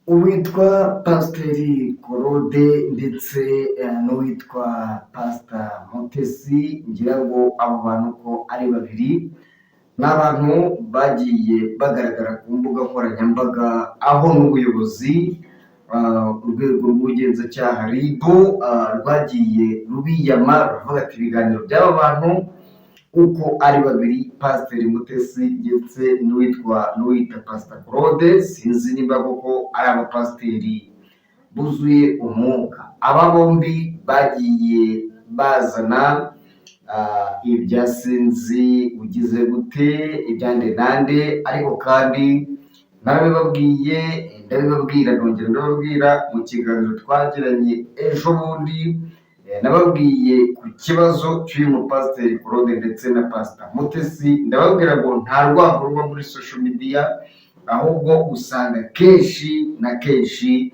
uwitwa Pasiteri Claude ndetse n'uwitwa Pasita Mutesi, ngira ngo abo bantu ko ari babiri ni abantu bagiye bagaragara ku mbuga nkoranyambaga, aho n'ubuyobozi urwego rw'ubugenzacyaha RIB rwagiye rubiyama ruvuga ati ibiganiro by'aba bantu uko ari babiri, Pasiteri Mutesi ndetse n'uwita Pasita Claude, sinzi niba koko ari abapasiteri buzuye umwuka. Aba bombi bagiye bazana ibya sinzi ugize gute ibyande nande, ariko kandi narabibabwiye ndabibabwira nongera ndababwira mu kiganiro twagiranye ejo bundi. Nababwiye ku kibazo cy'uyu mupasiteri Claude ndetse na Pasita Mutesi, ndababwira ngo nta rwego ruba muri social media, ahubwo usanga kenshi na kenshi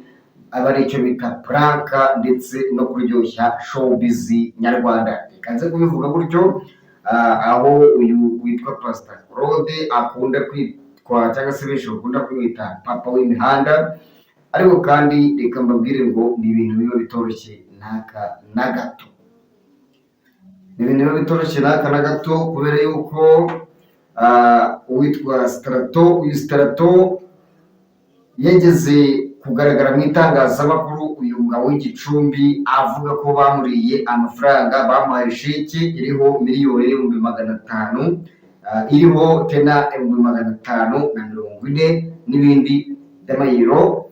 aba ari icyo bita puranka ndetse no kuryoshya showbiz nyarwanda. Ikanze kubivuga gutyo, aho uyu witwa Pasita Claude akunda kwitwa cyangwa se benshi bakunda kwita papa w'imihanda, ariko kandi reka mbabwire ngo ni ibintu biba bitoroshye na gato. Ni ibintu biba bitoroshye na gato, kubera yuko uwitwa uyu Strato yageze kugaragara mu itangazamakuru, uyu mugabo w'igicumbi, avuga ko bamuriye amafaranga, bamuhaye sheki iriho miliyoni 500,000, iriho tena 540 n'ibindi by'amayero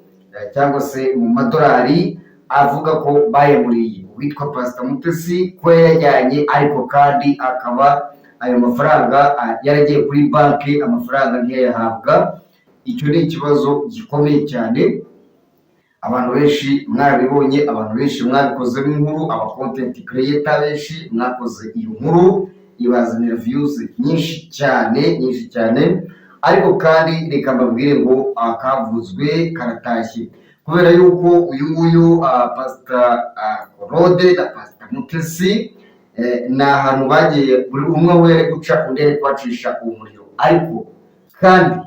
cyangwa se mu madolari, avuga ko bayamuriye uwitwa Pasita Mutesi ko yajyanye, ariko kandi akaba ayo mafaranga yaragiye kuri banki, amafaranga ntiyayahabwa. Icyo ni ikibazo gikomeye cyane, abantu benshi mwarabibonye, abantu benshi mwabikozemo inkuru, aba content creator benshi mwakoze iyo nkuru, ibazanira views nyinshi cyane, ariko kandi reka mbabwire ngo akavuzwe karatashye, kubera yuko uyu nguyu Pasita Claude na Pasita Mutesi ni ahantu bagiye buri umwe were guca undi ari kwacisha umuriro. Ariko kandi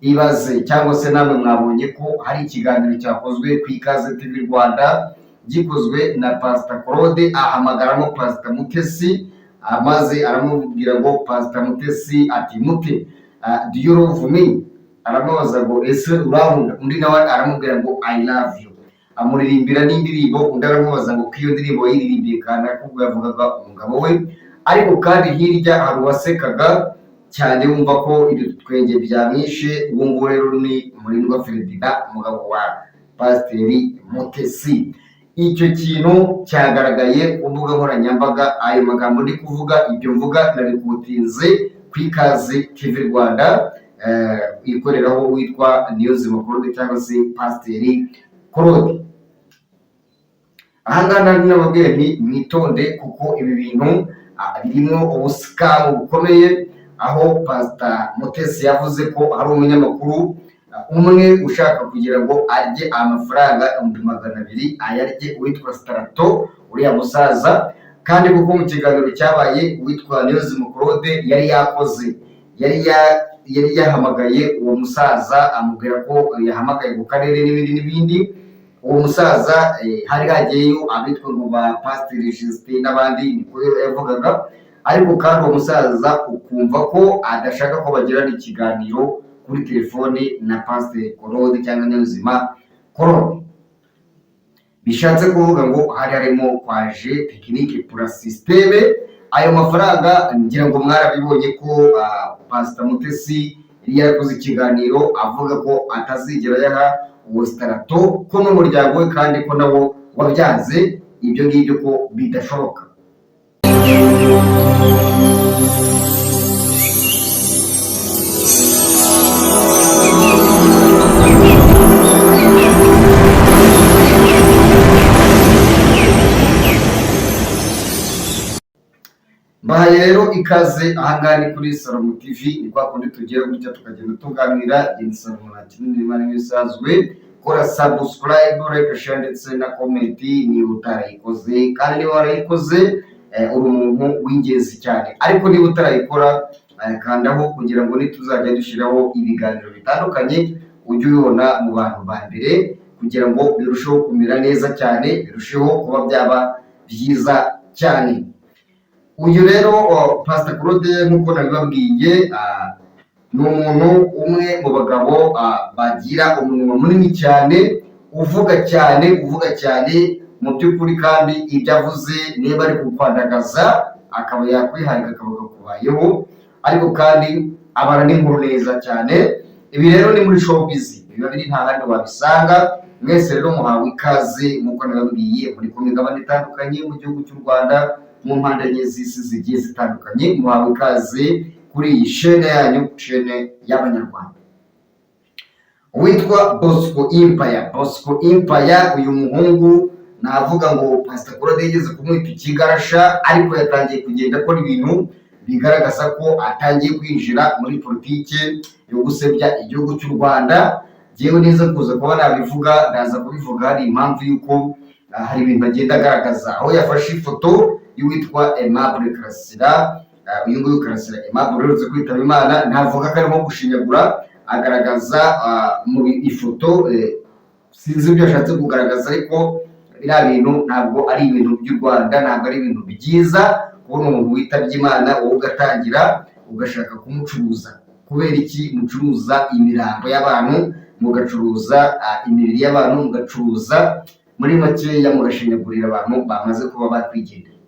ibaze cyangwa se namwe mwabonye ko hari ikiganiro cyakozwe ku Ikaze TV Rwanda gikozwe na Pasita Claude, ahamagaramo Pasita Mutesi, maze aramubwira ngo Pasita Mutesi ati mute, do you love me? Aramubaza ngo ese urankunda? Undi nawe aramubwira ngo I love you, amuririmbira n'indirimbo. Undi aramubaza ngo ko iyo ndirimbo yiririmbiye kana kuko yavugaga umugabo we, ariko kandi hirya hari uwasekaga cyane wumva ko ibyo twenge byamwishe. Ubu ngubu rero ni Murindwa Ferdinand, umugabo wa Pasiteri Mutesi. Icyo kintu cyagaragaye ku mbuga nkoranyambaga, ayo magambo ndi kuvuga, ibyo mvuga nabikutinze ku Ikaze TV Rwanda ikoreraho witwa Niyonzima Claude cyangwa se Pasiteri Claude. Ahangaha nari nababwiye nti mwitonde, kuko ibi bintu birimo ubusikamu bukomeye, aho Pasita Mutesi yavuze ko hari umunyamakuru umwe ushaka kugira ngo arye amafaranga 200,000 ayarye uwitwa Strato, uriya musaza. Kandi kuko mu kiganiro cyabaye uwitwa Niyonzima Claude yari yahamagaye uwo musaza, amubwira ko yahamagaye ku karere n'ibindi. Uwo musaza hari hagiyeyo abitwa ngo ba Pasiteri Justin n'abandi, niko yavugaga. Ariko kandi uwo musaza ukumva ko adashaka ko bagirana ikiganiro kuri telefone na Pasiteri Claude cyangwa Niyonzima Claude. Bishatse kuvuga ngo hari harimo kwaje tekinike pura systeme. Ayo mafaranga ngira ngo mwarabibonye ko Pasita Mutesi yari yarakoze ikiganiro avuga ko atazigera yaha uwo Strato ko n'umuryango we, kandi ko nabo wabyanze ibyo ngibyo ko bidashoboka. Bahaye rero ikaze ahangaha ni kuri Salomo TV, ni kwa kundi tugiye gutya tukagenda tuganira Salomo na kinini mari bisanzwe. Kora subscribe, like, share ndetse na comment niba utarayikoze, kandi niba warayikoze uri umuntu w'ingenzi cyane. Ariko niba utarayikora kandaho kugira ngo nituzajya dushiraho ibiganiro bitandukanye ujye ubibona mu bantu ba mbere kugira ngo birusheho kumera neza cyane, birusheho kuba byaba byiza cyane. Uyu rero Pastor Claude nk'uko nabibabwiye ni umuntu umwe mu bagabo bagira umunwa munini cyane, uvuga cyane mu by'ukuri, kandi ibyo avuze niba ari kukwandagaza akaba yakwiharika akavuga kubayeho, ariko kandi abara n'inkuru neza cyane. Ibi rero ni muri showbiz, biba biri nta handi wabisanga. Mwese rero muhawe ikaze nk'uko nababwiye, muri ku migabane itandukanye mu gihugu cy'u Rwanda, mu mpande enye z'isi zigiye zitandukanye, muhawe ikaze kuri iyi shene yanyu, shene y'Abanyarwanda. Witwa Bosco Empire, uyu muhungu navuga ngo Pastor Claude yigeze kumwita ikigarasha, ariko yatangiye kugenda akora ibintu bigaragaza ko atangiye kwinjira muri politike yo gusebya igihugu cy'u Rwanda. Jewe neza kuza kuba nabivuga, ndaza kubivuga hari impamvu yuko hari ibintu agenda agaragaza, aho yafashe ifoto y'uwitwa Aimable Karasira. Uyu nguyu Karasira Aimable uherutse kwitaba Imana, ntavuga ko arimo gushinyagura, agaragaza mu ifoto sinzi ibyo ashatse kugaragaza, ariko biriya bintu ntabwo ari ibintu by'u Rwanda, ntabwo ari ibintu byiza kubona umuntu witabye Imana wowe ugatangira ugashaka kumucuruza. Kubera iki mucuruza imirambo y'abantu, mugacuruza imibiri y'abantu, mugacuruza muri makeya mugashinyagurira abantu bamaze kuba bakwigendera?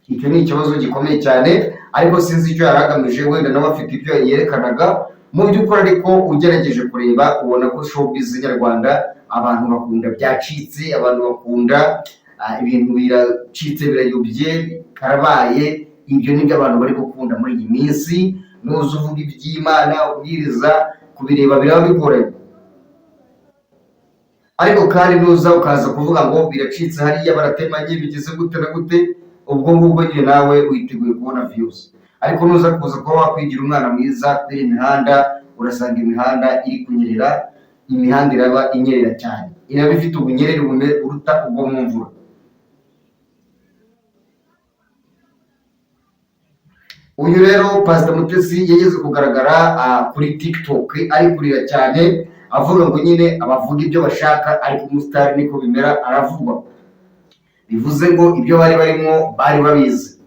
Icyo ni ikibazo gikomeye cyane, ariko sinzi icyo yari agamije. Wenda nawe afite ibyo yerekanaga mu by'ukuri, ariko ugerageje kureba ubona ko showbiz nyarwanda abantu bakunda byacitse, abantu bakunda ibintu biracitse, birayobye, karabaye. Ibyo nibyo abantu bari gukunda muri iyi minsi. Nuza uvuga iby'Imana, ubwiriza, kubireba biraba bigoranye, ariko kandi nuza ukaza kuvuga ngo biracitse hariya, baratemanye, bigeze gute na gute, ubwo ngubwo nyine nawe witeguye kubona views. Ariko nuza kuza kuba wakwigira umwana mwiza kuri imihanda, urasanga imihanda iri kunyerera, imihanda iraba inyerera cyane, iraba ifite ubunyerere buruta ubwo mu mvura. Uyu rero Pastor Mutesi yageze kugaragara kuri TikTok ari kurira cyane, avuga ngo nyine abavuga ibyo bashaka, ariko umustar niko bimera, aravugwa. Bivuze ngo ibyo bari barimo bari babizi,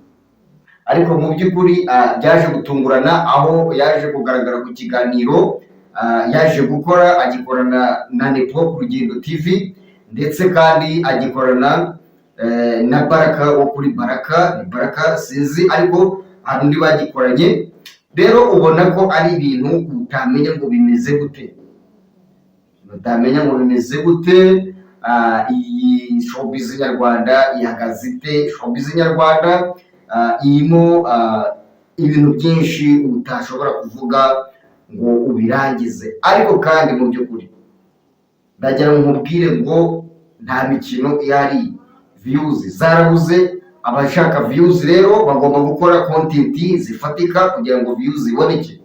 ariko mu by'ukuri byaje gutungurana, aho yaje kugaragara ku kiganiro yaje gukora, agikorana na Nepo ku Rugendo TV, ndetse kandi agikorana na Baraka wo kuri Baraka sinzi, ariko hari undi bagikoranye. Rero ubona ko ari ibintu utamenya ngo bimeze gute, iyi showbiz nyarwanda ihagaze ite? Showbiz nyarwanda irimo ibintu byinshi utashobora kuvuga ngo ubirangize, ariko kandi mu by'ukuri ndagira ngo nkubwire ngo nta mikino ihari, views zarabuze. Abashaka views rero bagomba gukora content zifatika kugira ngo views ziboneke.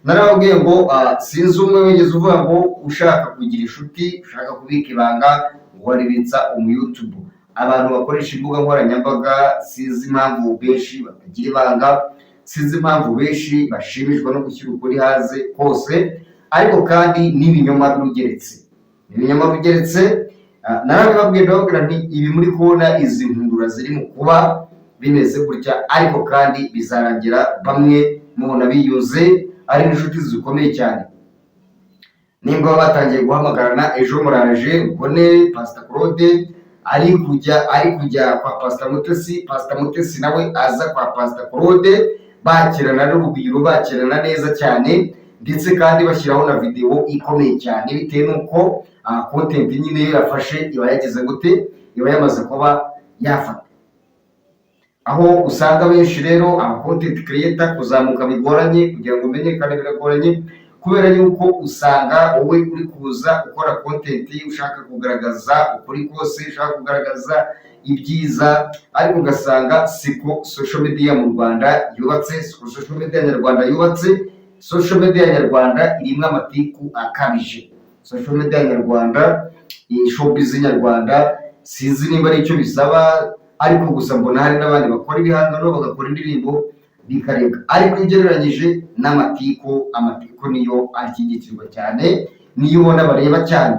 Narababwiye ngo sinzi umwe wigeze uvuga ngo ushaka kugira inshuti, ushaka kubika ibanga ngo waribitsa YouTube. Abantu bakoresha imbuga nkoranyambaga sinzi impamvu benshi batagira ibanga, sinzi impamvu benshi bashimishwa no gushyira ukuri haze kose, ariko kandi n'ibinyoma bigeretse. Narabibabwiye ndababwira nti ibi muri kubona, izi mpindura ziri mu kuba bimeze gutya, ariko kandi bizarangira bamwe mubona biyuze ari inshuti zikomeye cyane. Nimba batangiye guhamagarana, ejo muraje ubone Pastor Claude ari kujya kwa Pastor Mutesi nawe aza kwa Pastor Claude, bakirana n'urugwiro, bakirana neza cyane, ndetse kandi bashyiraho na video ikomeye cyane, bitewe n'uko content nyine yafashe iba yageze gute, iba yamaze kuba yafata. Aho usanga benshi rero content creator kuzamuka bigoranye, kugira ngo umenyekane biragoranye, kubera yuko usanga wowe uri kuza ukora content ushaka kugaragaza ukuri kose, ushaka kugaragaza ibyiza, ariko ugasanga siko social media mu Rwanda yubatse, siko social media nyarwanda yubatse. Social media nyarwanda irimo amatiku akabije. Social media nyarwanda, showbiz nyarwanda, sinzi nimba ari icyo bisaba, ariko gusa mbona hari n'abandi bakora ibihangano, bagakora indirimbo bikarega, ariko iyo ugereranyije n'amatiku, amatiku niyo ashyigikirwa cyane, niyo ubona bareba cyane,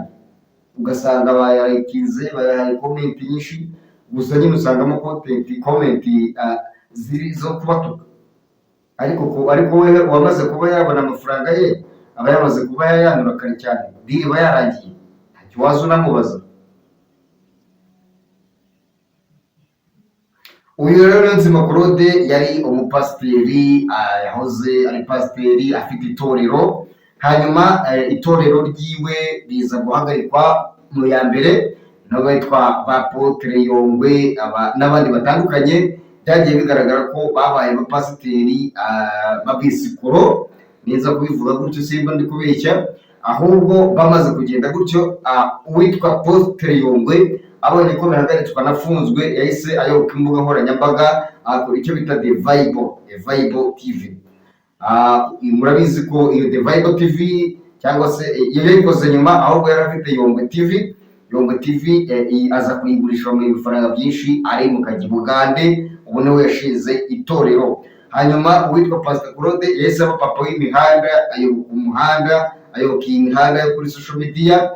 ugasanga bayarekinze, bayahaye komenti nyinshi, gusa nyine usangamo komenti ziri zo kubatuka, ariko we wamaze kuba yabona amafaranga ye aba yamaze kuba yayanura kare cyane, diri iba yarangiye, ntacyo waza unamubaza. Uyu rero Niyonzima Claude yari umupasiteri, yahoze ari pasiteri afite itorero, hanyuma itorero ryiwe riza guhagarikwa mu ya mbere n'abatwa ba Apotre Yongwe n'abandi batandukanye, byagiye bigaragara ko babaye abapasiteri babisikoro, niza kubivuga gutyo simba ndi kubeshya, ahubwo bamaze kugenda gutyo, uwitwa Apotre Yongwe abonye ko bihagaritswe anafunzwe, yahise ayoboka imbuga nkoranyambaga akora icyo bita The Bible TV. Murabizi ko iyo The Bible TV cyangwa se yayikoze nyuma, ahubwo yari afite Yongwe TV aza kuyigurisha mu bifaranga byinshi, ari mu kajya Bugande, ubu niwe yashinze itorero. Hanyuma uwitwa Pastor Claude yahise aba papa w'imihanda, ayoboka umuhanda, ayoboka iyi mihanda yo kuri social media,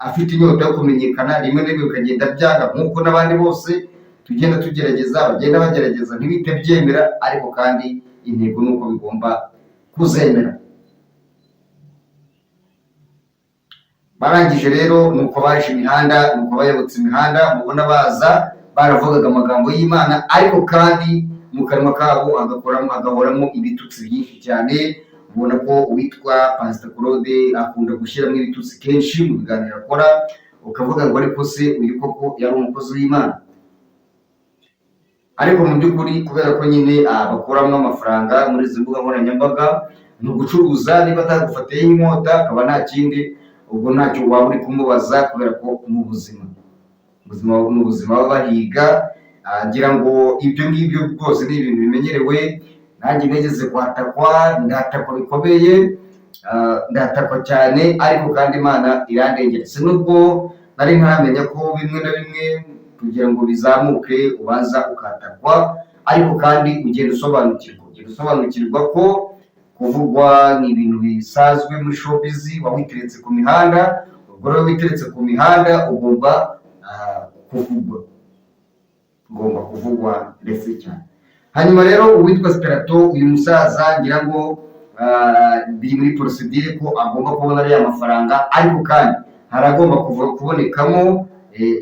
afite inyota yo kumenyekana, rimwe na rimwe bikagenda byanga, nk'uko n'abandi bose tugenda tugerageza, bagenda bagerageza ntibite byemera, ariko kandi intego ni uko bigomba kuzemera. Barangije rero nuko baje imihanda, nuko bayobotse imihanda, mubona baza baravugaga amagambo y'Imana, ariko kandi mu kanwa kabo agahoramo ibitutsi byinshi cyane. Ubona ko uwitwa Pastor Claude akunda gushyiramo ibitutsi kenshi mu biganiro akora, ukavuga ngo ariko se uyu koko yari umukozi w'Imana? Ariko mu by'ukuri kubera ko nyine bakuramo amafaranga muri izi mbuga nkoranyambaga, ni ugucuruza, niba atagufatiye inkota akaba nta kindi, ubwo ntacyo waba uri kumubaza, kubera ko mu buzima baba bahiga. Ngira ngo ibyo ngibyo rwose ni ibintu bimenyerewe, nanjye nageze ndatakwa bikomeye, ndatakwa cyane, ariko kandi Imana irandengera. Si nubwo nari ntaramenya ko bimwe na bimwe kugira ngo bizamuke ubanza ukatakwa, ariko kandi ugenda usobanukirwa ko kuvugwa ni ibintu bisanzwe muri showbiz. Witeretse ku mihanda, ubwo rero witeretse ku mihanda ugomba kuvugwa ndetse cyane. Hanyuma rero uwitwa Sperato, uyu musaza ngira ngo biri muri procedure ko agomba kubona ariya mafaranga, ariko kandi haragomba kubonekamo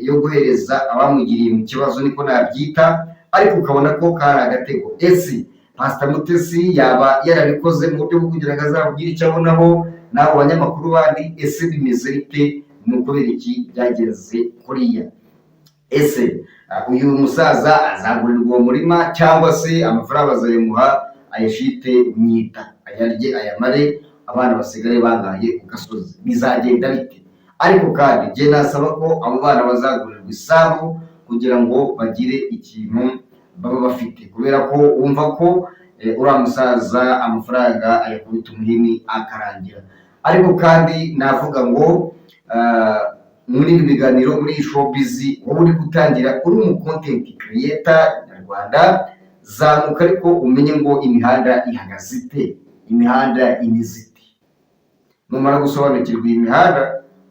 yo guhereza abamugiriye mu kibazo, niko nabyita, ariko ukabona ko kari agatego. Ese Pastor Mutesi yaba yarabikoze mu buryo bwo kugira ngo azabugire icyo abonaho n'abo banyamakuru bandi? Ese bimeze bite? Ni ukubera iki byageze kuriya? Ese uyu musaza azagurirwa uwo murima, cyangwa se amafaranga bazayamuha ayashite mwita, ayarye ayamare, abana basigare bangaye ku gasozi? Bizagenda bite? Ariko kandi njye nasaba ko abo bana bazagurirwa isambu kugira ngo bagire ikintu baba bafite, kubera ko wumva ko uriya musaza amafaranga ayakubita umuhini akarangira. Ariko kandi navuga ngo muri ibi biganiro, muri iyi showbiz, wowe uri gutangira uri umu content creator nyarwanda, zamuka ariko umenye ngo imihanda ihagaze ite, imihanda imeze ite. Numara gusobanukirwa iyi mihanda,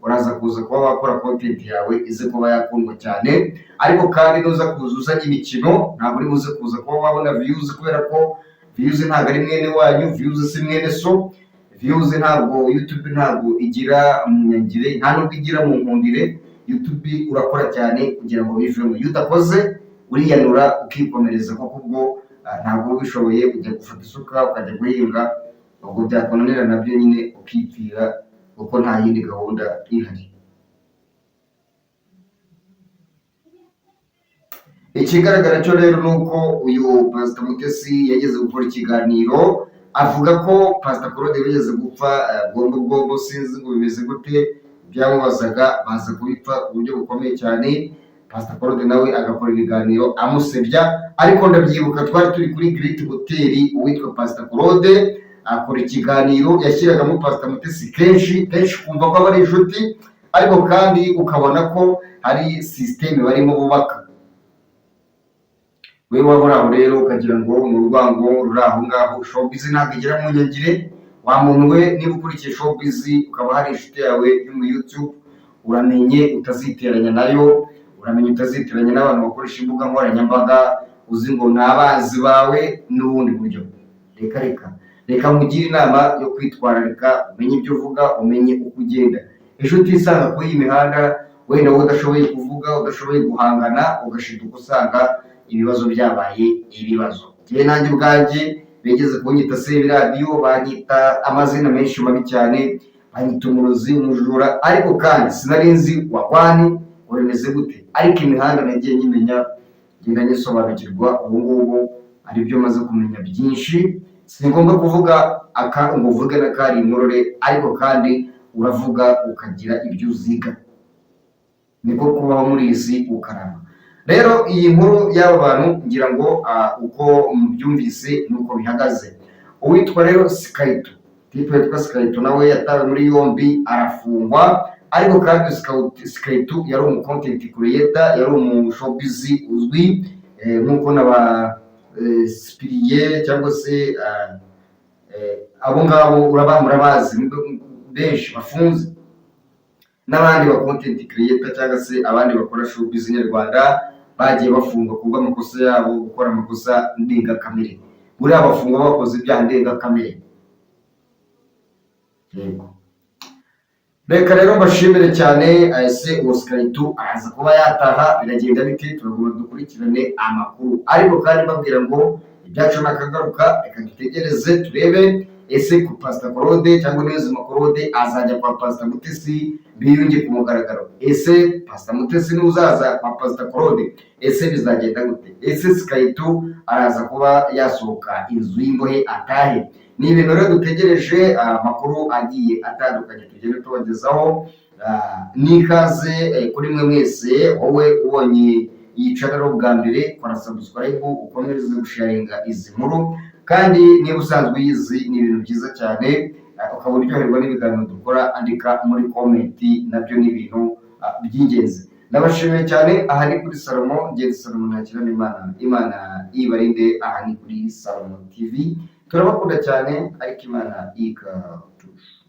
uraza kuza kuba wakora content yawe ize kuba yakundwa cyane. Ariko kandi nuza kuza uzanye imikino, ntabwo uri buze kuza kuba wabona views, kubera ko views ntabwo ari mwene wanyu, views si mwene so. Views ntabwo YouTube ntabwo igira umunyangire, nta nubwo igira mu nkundire. YouTube urakora cyane kugira ngo bivemo, iyo udakoze uriyanura ukikomereza, kuko ubwo ntabwo ubishoboye kujya gufata isuka ukajya guhinga, ubwo byakunanira nabyo nyine ukipfira, kuko nta yindi gahunda ihari. Ikigaragara cyo rero ni uko uyu Pastor Mutesi yageze gukora ikiganiro, avuga ko Pastor Claude yageze gupfa bwombo, sinzi ngo bimeze gute, byamubazaga baza kubipfa ku buryo bukomeye cyane. Pastor Claude nawe agakora ibiganiro amusebya, ariko ndabyibuka twari turi kuri Great Hotel, uwitwa Pastor Claude akora ikiganiro yashyiragamo Pastor Mutesi kenshi kumva ko bari inshuti, ariko kandi ukabona ko hari system barimo bubaka. we waba uri aho rero ukagira ngo ni urwango ruri aho ngaho. Showbiz ntabwo igera mu nyangire, wa muntu we, niba ukurikiye showbiz ukaba hari inshuti yawe yo mu YouTube, uramenye utaziteranya nayo, uramenye utaziteranya n'abantu bakoresha imbuga nkoranyambaga uzi ngo ni abanzi bawe n'ubundi buryo. Reka mugire inama yo kwitwararika, umenye ibyo uvuga, umenye uko ugenda. Ejo utisanga kuri iyi mihanda, wenda wowe udashoboye kuvuga, udashoboye guhangana, ugashiduka usanga ibibazo byabaye ibibazo. Njyewe nanjye ubwanjye bigeze kunyita Sebiradiyo, banyita amazina menshi mabi cyane, banyita umurozi, umujura, ariko kandi sinari nzi wagwani uremeze gute. Ariko imihanda nagiye nyimenya, ngenda nyisobanukirwa, ubu ngubu ari byo maze kumenya byinshi. Si ngombwa kuvuga ngo uvuge na kari inkorore, ariko kandi uravuga ukagira ibyo uziga, niko kubaho muri iyi si ukarama. Rero iyi nkuru y'aba bantu ngira ngo uko mubyumvise nuko bihagaze. Uwitwa rero Skyto, tipe yitwa Skyto, nawe yatawe muri yombi arafungwa, ariko kandi Skyto yari umu content creator, yari umu showbiz uzwi, nkuko n'aba Spiriye cyangwa se abo ngabo murabazi benshi bafunze, n'abandi ba content creator cyangwa se abandi bakora showbiz nyarwanda bagiye bafungwa kubw'amakosa yabo, gukora amakosa ndengakamere. Buriya bafungwa bakoze ibyaha ndengakamere. Yego, reka rero mbashimire cyane. Ese uwo Skyto araza kuba yataha, biragenda bite? Turaguma dukurikirane amakuru, ariko kandi babwira ngo ibyacu nakagaruka, reka dutegereze turebe ese ku Pastor Claude cyangwa Niyonzima Claude azajya kwa Pastor Mutesi biyunge ku mugaragaro. Ese Pastor Mutesi nuzaza kwa Pastor Claude, ese bizagenda gute? Ese Skyto araza kuba yasohoka inzu y'imbohe atahe? Ni ibintu rero dutegereje, amakuru agiye atandukanye tugende tubagezaho. Nikaze kuri mwe mwese, wowe ubonye iyi channel bwa mbere, kora subscribe, ukomereze gusharinga izi nkuru, kandi niba usanzwe uyizi ni ibintu byiza cyane, ukaba uryoherwa n'ibiganiro dukora, andika muri comment, nabyo ni ibintu by'ingenzi. Ndabashimiye cyane. Aha ni kuri Salomo, ngeze Salomo nakira Imana ibarinde. Aha ni kuri Salomo TV, turabakunda cyane, ariko Imana ikaturusha.